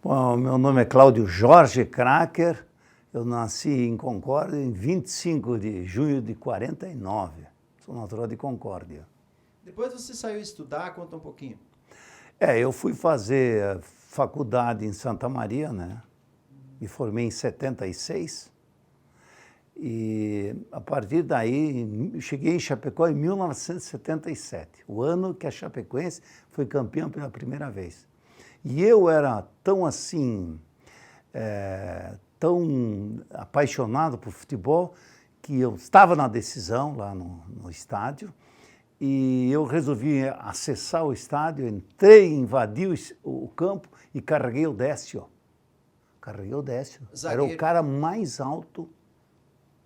Bom, meu nome é Cláudio Jorge Cracker, eu nasci em Concórdia em 25 de junho de 49, sou natural de Concórdia. Depois você saiu estudar, conta um pouquinho. Eu fui fazer faculdade em Santa Maria, né? Me formei em 76 e a partir daí cheguei em Chapecó em 1977, o ano que a Chapecoense foi campeã pela primeira vez. E eu era tão assim, tão apaixonado por futebol, que eu estava na decisão lá no estádio, e eu resolvi acessar o estádio, entrei, invadi o campo e carreguei o Décio. Carreguei o Décio. Era o cara mais alto,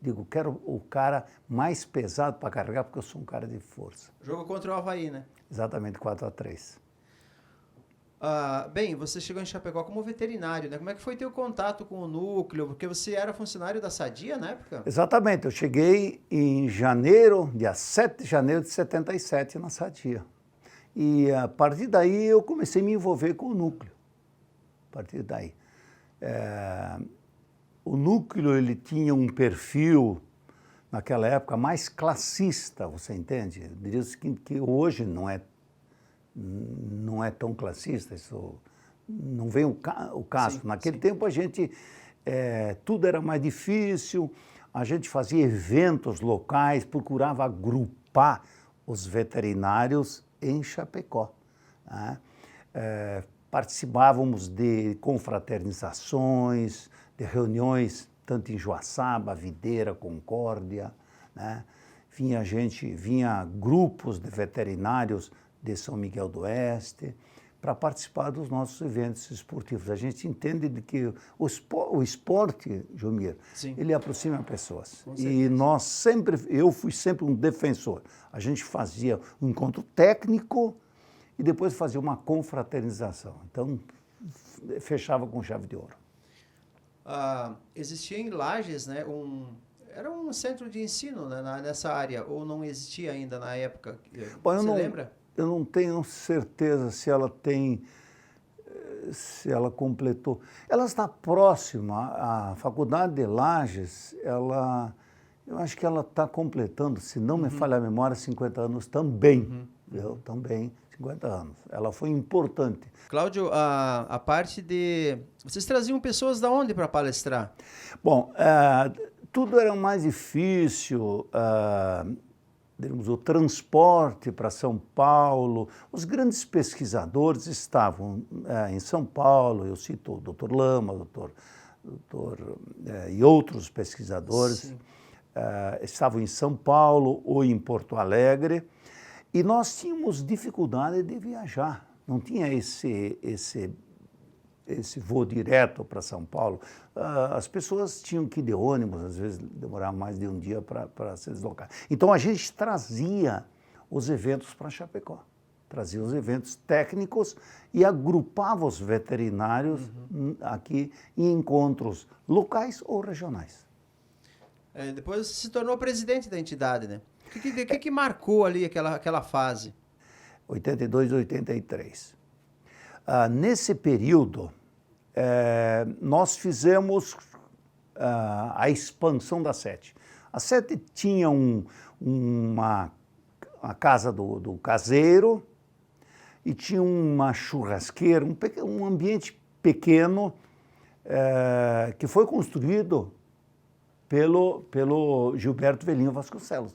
digo, quero o cara mais pesado para carregar, porque eu sou um cara de força. Jogo contra o Avaí, né? Exatamente, 4-3. Bem, você chegou em Chapecó como veterinário, né? Como é que foi teu contato com o núcleo? Porque você era funcionário da Sadia na época? Exatamente, eu cheguei em janeiro, dia 7 de janeiro de 77 na Sadia. E a partir daí eu comecei a me envolver com o núcleo. A partir daí. O núcleo ele tinha um perfil, naquela época, mais classista, você entende? Diz que hoje não é tão classista, isso não vem o caso. Sim, Naquele sim. tempo a gente, tudo era mais difícil, a gente fazia eventos locais, procurava agrupar os veterinários em Chapecó, né? Participávamos de confraternizações, de reuniões, tanto em Joaçaba, Videira, Concórdia, né? Vinha grupos de veterinários de São Miguel do Oeste para participar dos nossos eventos esportivos. A gente entende de que o esporte, Jomir, Sim. ele aproxima pessoas. Com E eu fui sempre um defensor. A gente fazia um encontro técnico e depois fazia uma confraternização. Então, fechava com chave de ouro. Existia em Lages, né, era um centro de ensino, né, nessa área, ou não existia ainda na época? Bom, Você lembra? Eu não tenho certeza se ela completou. Ela está próxima, a Faculdade de Lages, eu acho que ela está completando, se não me falha a memória, 50 anos também. Também, 50 anos. Ela foi importante. Cláudio, a parte de... Vocês traziam pessoas da onde para palestrar? Bom, tudo era mais difícil, o transporte para São Paulo. Os grandes pesquisadores estavam em São Paulo, eu cito o Dr. Lama, e outros pesquisadores, estavam em São Paulo ou em Porto Alegre, e nós tínhamos dificuldade de viajar, não tinha esse voo direto para São Paulo. As pessoas tinham que ir de ônibus, às vezes demorava mais de um dia para se deslocar. Então a gente trazia os eventos para Chapecó, trazia os eventos técnicos e agrupava os veterinários aqui em encontros locais ou regionais. Depois você se tornou presidente da entidade, né? O que marcou ali aquela fase? 82 e 83. Nesse período, nós fizemos a expansão da sede. A sede tinha uma casa do caseiro e tinha uma churrasqueira, um ambiente pequeno que foi construído pelo Gilberto Velinho Vasconcelos.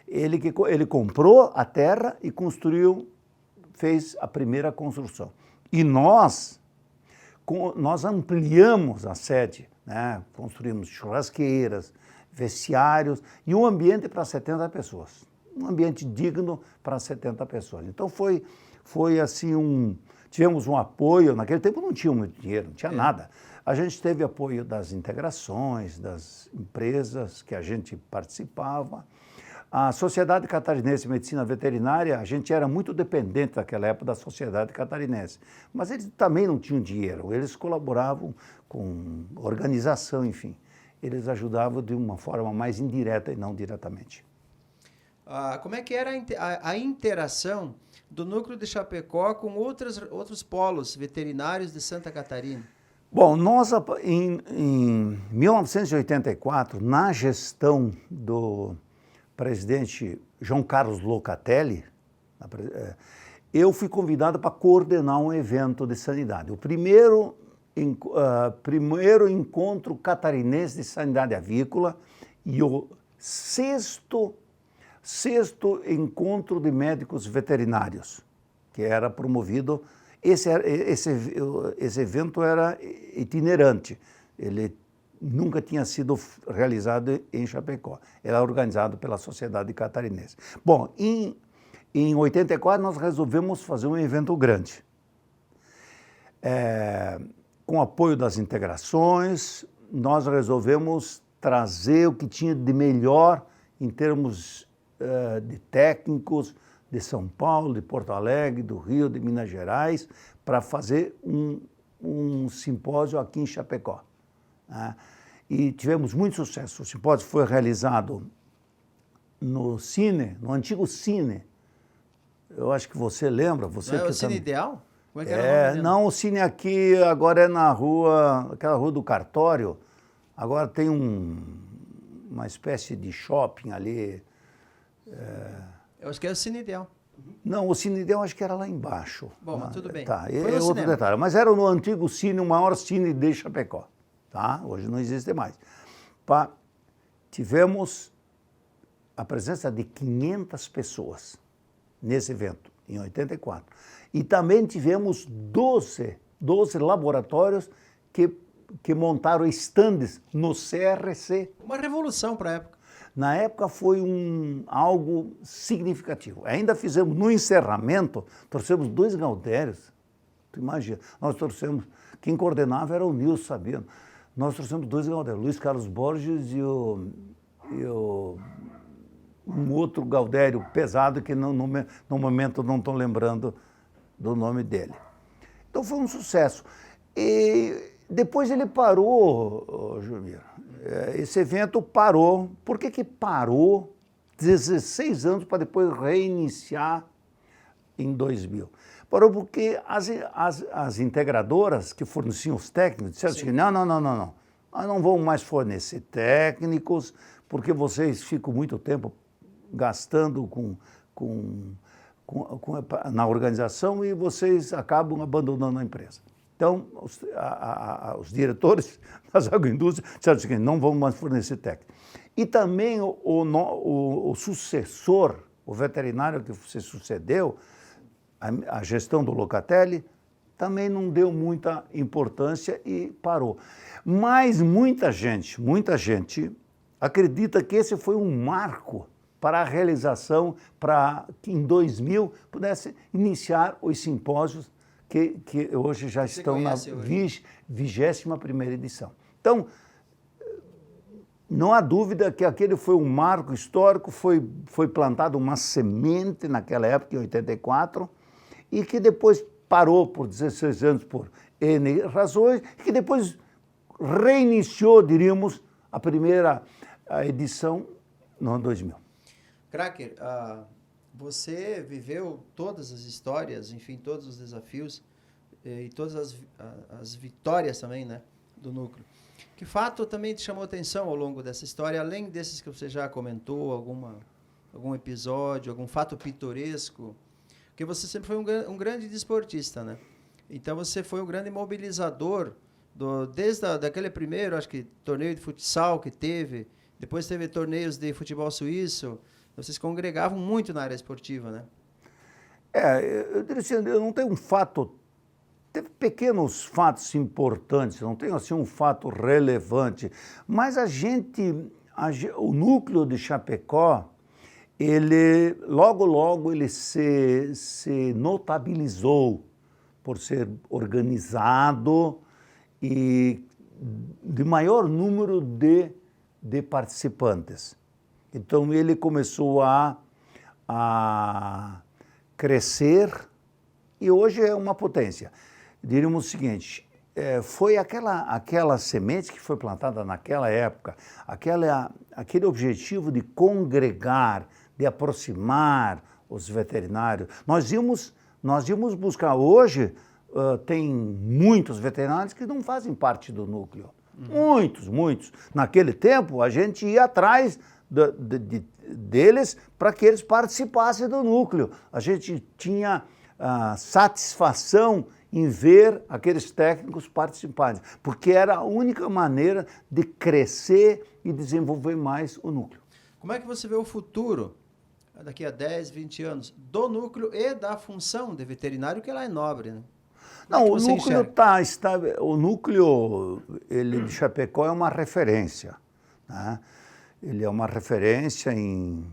Ele comprou a terra e fez a primeira construção. E nós ampliamos a sede, né? Construímos churrasqueiras, vestiários e um ambiente para 70 pessoas. Um ambiente digno para 70 pessoas. Então foi assim tivemos um apoio, naquele tempo não tinha muito dinheiro, não tinha nada. A gente teve apoio das integrações, das empresas que a gente participava. A Sociedade Catarinense de Medicina Veterinária, a gente era muito dependente naquela época da Sociedade Catarinense, mas eles também não tinham dinheiro, eles colaboravam com organização, enfim. Eles ajudavam de uma forma mais indireta e não diretamente. Como é que era a interação do núcleo de Chapecó com outros polos veterinários de Santa Catarina? Bom, nós em 1984, na gestão do presidente João Carlos Locatelli, eu fui convidado para coordenar um evento de sanidade. O primeiro encontro catarinense de sanidade avícola e o sexto encontro de médicos veterinários, que era promovido. Esse evento era itinerante, ele nunca tinha sido realizado em Chapecó, era organizado pela Sociedade Catarinense. Bom, em 84 nós resolvemos fazer um evento grande, com apoio das integrações, nós resolvemos trazer o que tinha de melhor em termos de técnicos de São Paulo, de Porto Alegre, do Rio, de Minas Gerais, para fazer um simpósio aqui em Chapecó. Né? E tivemos muito sucesso. O simpósio foi realizado no Cine, no antigo Cine. Eu acho que você lembra. Você não é o Cine Ideal? Como é que era o nome? Não, o Cine aqui agora é na rua, aquela rua do Cartório. Agora tem uma espécie de shopping ali. Eu acho que é o Cine Ideal. Não, o Cine Ideal acho que era lá embaixo. Bom, mas tudo bem. Tá, é outro detalhe. Mas era no antigo Cine, o maior Cine de Chapecó. Tá? Hoje não existe mais. Tivemos a presença de 500 pessoas nesse evento, em 84. E também tivemos 12 laboratórios que montaram estandes no CRC. Uma revolução para a época. Na época foi algo significativo. Ainda fizemos, no encerramento, trouxemos 2 Gaudérios. Tu imagina, nós trouxemos, quem coordenava era o Nilson Sabino. Nós trouxemos 2 Gaudérios, Luiz Carlos Borges e um outro Gaudério pesado que no momento não estou lembrando do nome dele. Então foi um sucesso. E depois ele parou, Jumir. Esse evento parou. Por que parou 16 anos para depois reiniciar em 2000? Parou porque as integradoras que forneciam os técnicos disseram assim, não, nós não vamos mais fornecer técnicos porque vocês ficam muito tempo gastando na organização e vocês acabam abandonando a empresa. Então, os diretores das agroindústrias disseram o seguinte, não vamos mais fornecer técnico. E também o sucessor, o veterinário que se sucedeu, a gestão do Locatelli, também não deu muita importância e parou. Mas muita gente acredita que esse foi um marco para a realização, para que em 2000 pudesse iniciar os simpósios que hoje já estão na 21ª edição. Então, não há dúvida que aquele foi um marco histórico, foi plantada uma semente naquela época, em 84, e que depois parou por 16 anos por N razões, e que depois reiniciou, diríamos, a primeira edição no ano 2000. Cracker, você viveu todas as histórias, enfim, todos os desafios e todas as vitórias também, né, do núcleo. Que fato também te chamou atenção ao longo dessa história, além desses que você já comentou, algum episódio, algum fato pitoresco? Porque você sempre foi um grande desportista, né? Então você foi um grande mobilizador, desde daquele primeiro, acho que, torneio de futsal que teve, depois teve torneios de futebol suíço. Vocês congregavam muito na área esportiva, né? Eu diria assim, eu não tenho um fato, teve pequenos fatos importantes, não tenho assim um fato relevante, mas o núcleo de Chapecó, ele logo ele se notabilizou por ser organizado e de maior número de participantes. Então, ele começou a crescer e hoje é uma potência. Diríamos o seguinte, foi aquela semente que foi plantada naquela época, aquele objetivo de congregar, de aproximar os veterinários. Nós íamos buscar, hoje tem muitos veterinários que não fazem parte do núcleo. Muitos. Naquele tempo, a gente ia atrás deles para que eles participassem do núcleo. A gente tinha satisfação em ver aqueles técnicos participantes, porque era a única maneira de crescer e desenvolver mais o núcleo. Como é que você vê o futuro, daqui a 10, 20 anos, do núcleo e da função de veterinário, que ela é nobre, né? Não, o núcleo o núcleo de Chapecó é uma referência, né? Ele é uma referência em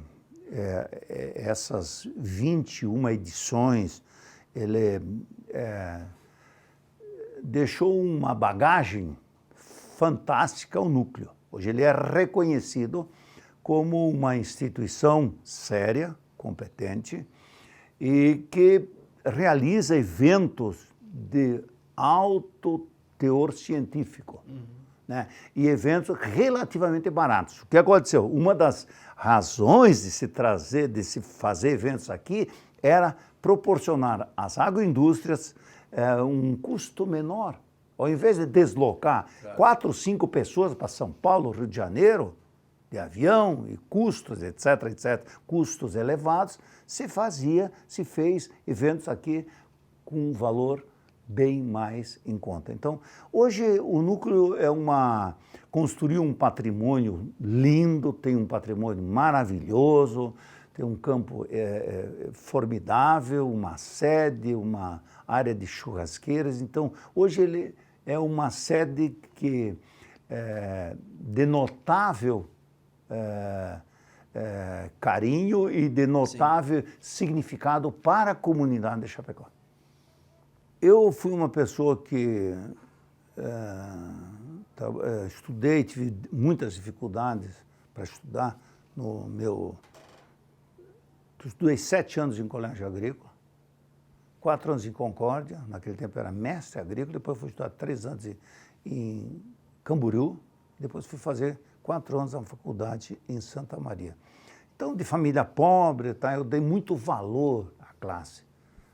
essas 21 edições. Ele deixou uma bagagem fantástica ao núcleo. Hoje ele é reconhecido como uma instituição séria, competente e que realiza eventos de alto teor científico, né? E eventos relativamente baratos. O que aconteceu? Uma das razões de se fazer eventos aqui era proporcionar às agroindústrias um custo menor. Ao invés de deslocar 4, 5 pessoas para São Paulo, Rio de Janeiro, de avião e custos, etc., custos elevados, se fez eventos aqui com um valor bem mais em conta. Então, hoje o núcleo construiu um patrimônio lindo, tem um patrimônio maravilhoso, tem um campo formidável, uma sede, uma área de churrasqueiras. Então, hoje ele é uma sede que de notável carinho e de notável significado para a comunidade de Chapecó. Eu fui uma pessoa que estudei, tive muitas dificuldades para estudar. Estudei 7 anos em colégio agrícola, 4 anos em Concórdia, naquele tempo era mestre agrícola, depois fui estudar 3 anos em Camboriú, depois fui fazer 4 anos na faculdade em Santa Maria. Então, de família pobre, eu dei muito valor à classe.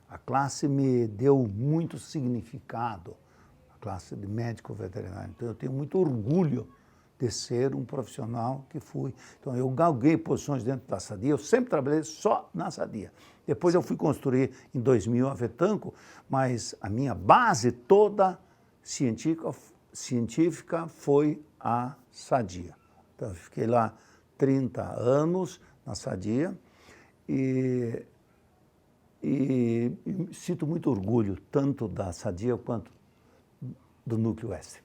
A classe me deu muito significado, a classe de médico veterinário. Então, eu tenho muito orgulho de ser um profissional que fui. Então, eu galguei posições dentro da Sadia, eu sempre trabalhei só na Sadia. Depois eu fui construir em 2000 a Vetanco, mas a minha base toda científica foi a Sadia. Então, eu fiquei lá 30 anos na Sadia e sinto muito orgulho, tanto da Sadia quanto do Núcleo Oeste.